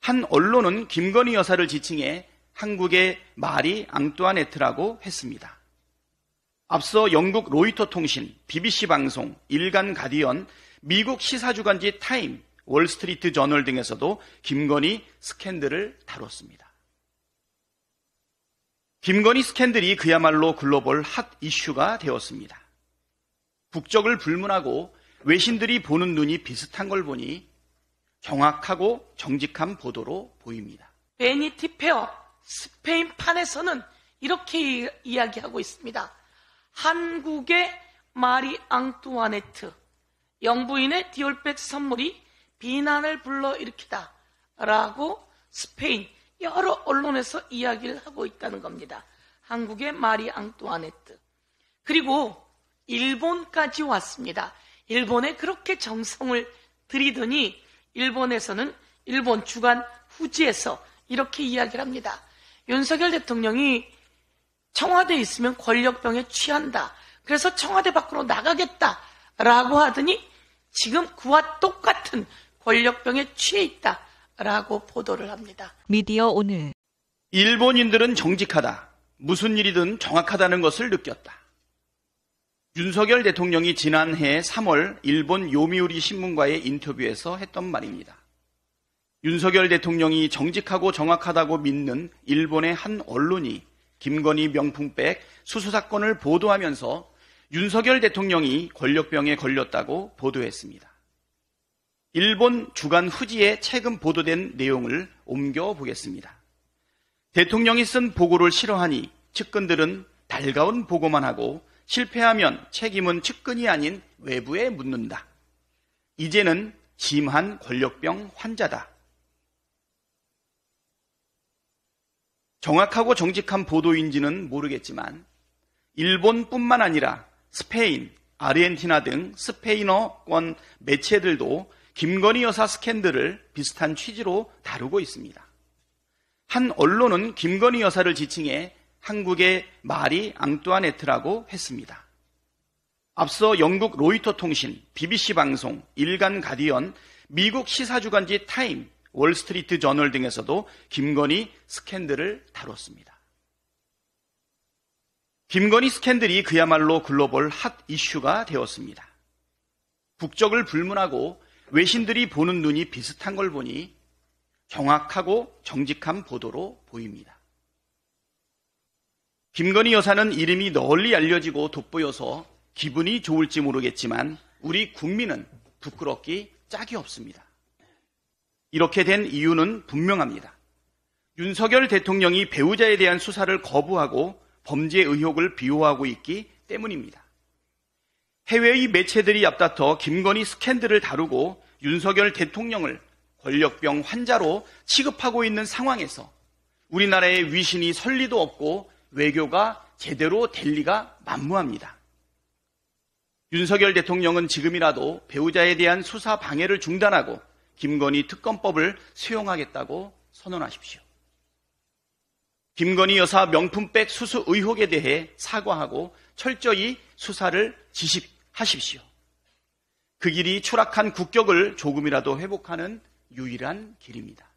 한 언론은 김건희 여사를 지칭해 한국의 마리 앙뚜아네트라고 했습니다. 앞서 영국 로이터 통신, BBC 방송, 일간 가디언, 미국 시사주간지 타임, 월스트리트 저널 등에서도 김건희 스캔들을 다뤘습니다. 김건희 스캔들이 그야말로 글로벌 핫 이슈가 되었습니다. 국적을 불문하고 외신들이 보는 눈이 비슷한 걸 보니 정확하고 정직한 보도로 보입니다. 베니티 페어 스페인판에서는 이렇게 이야기하고 있습니다. 한국의 마리 앙뚜아네트, 영부인의 디올백 선물이 비난을 불러일으키다 라고 스페인 여러 언론에서 이야기를 하고 있다는 겁니다. 한국의 마리 앙뚜아네트. 그리고 일본까지 왔습니다. 일본에 그렇게 정성을 들이더니 일본에서는 일본 주간 후지에서 이렇게 이야기를 합니다. 윤석열 대통령이 청와대에 있으면 권력병에 취한다. 그래서 청와대 밖으로 나가겠다라고 하더니 지금 그와 똑같은 권력병에 취해 있다라고 보도를 합니다. 미디어 오늘. 일본인들은 정직하다. 무슨 일이든 정확하다는 것을 느꼈다. 윤석열 대통령이 지난해 3월 일본 요미우리 신문과의 인터뷰에서 했던 말입니다. 윤석열 대통령이 정직하고 정확하다고 믿는 일본의 한 언론이 김건희 명품백 수수 사건을 보도하면서 윤석열 대통령이 권력병에 걸렸다고 보도했습니다. 일본 주간 후지에 최근 보도된 내용을 옮겨보겠습니다. 대통령이 쓴 보고를 싫어하니 측근들은 달가운 보고만 하고 실패하면 책임은 측근이 아닌 외부에 묻는다. 이제는 심한 권력병 환자다. 정확하고 정직한 보도인지는 모르겠지만 일본뿐만 아니라 스페인, 아르헨티나 등 스페인어권 매체들도 김건희 여사 스캔들을 비슷한 취지로 다루고 있습니다. 한 언론은 김건희 여사를 지칭해 한국의 마리 앙뚜아네트라고 했습니다. 앞서 영국 로이터 통신, BBC 방송, 일간 가디언, 미국 시사주간지 타임, 월스트리트 저널 등에서도 김건희 스캔들을 다뤘습니다. 김건희 스캔들이 그야말로 글로벌 핫 이슈가 되었습니다. 국적을 불문하고 외신들이 보는 눈이 비슷한 걸 보니 정확하고 정직한 보도로 보입니다. 김건희 여사는 이름이 널리 알려지고 돋보여서 기분이 좋을지 모르겠지만 우리 국민은 부끄럽기 짝이 없습니다. 이렇게 된 이유는 분명합니다. 윤석열 대통령이 배우자에 대한 수사를 거부하고 범죄 의혹을 비호하고 있기 때문입니다. 해외의 매체들이 앞다퉈 김건희 스캔들을 다루고 윤석열 대통령을 권력병 환자로 취급하고 있는 상황에서 우리나라의 위신이 설 리도 없고 외교가 제대로 될 리가 만무합니다. 윤석열 대통령은 지금이라도 배우자에 대한 수사 방해를 중단하고 김건희 특검법을 수용하겠다고 선언하십시오. 김건희 여사 명품백 수수 의혹에 대해 사과하고 철저히 수사를 지식하십시오. 그 길이 추락한 국격을 조금이라도 회복하는 유일한 길입니다.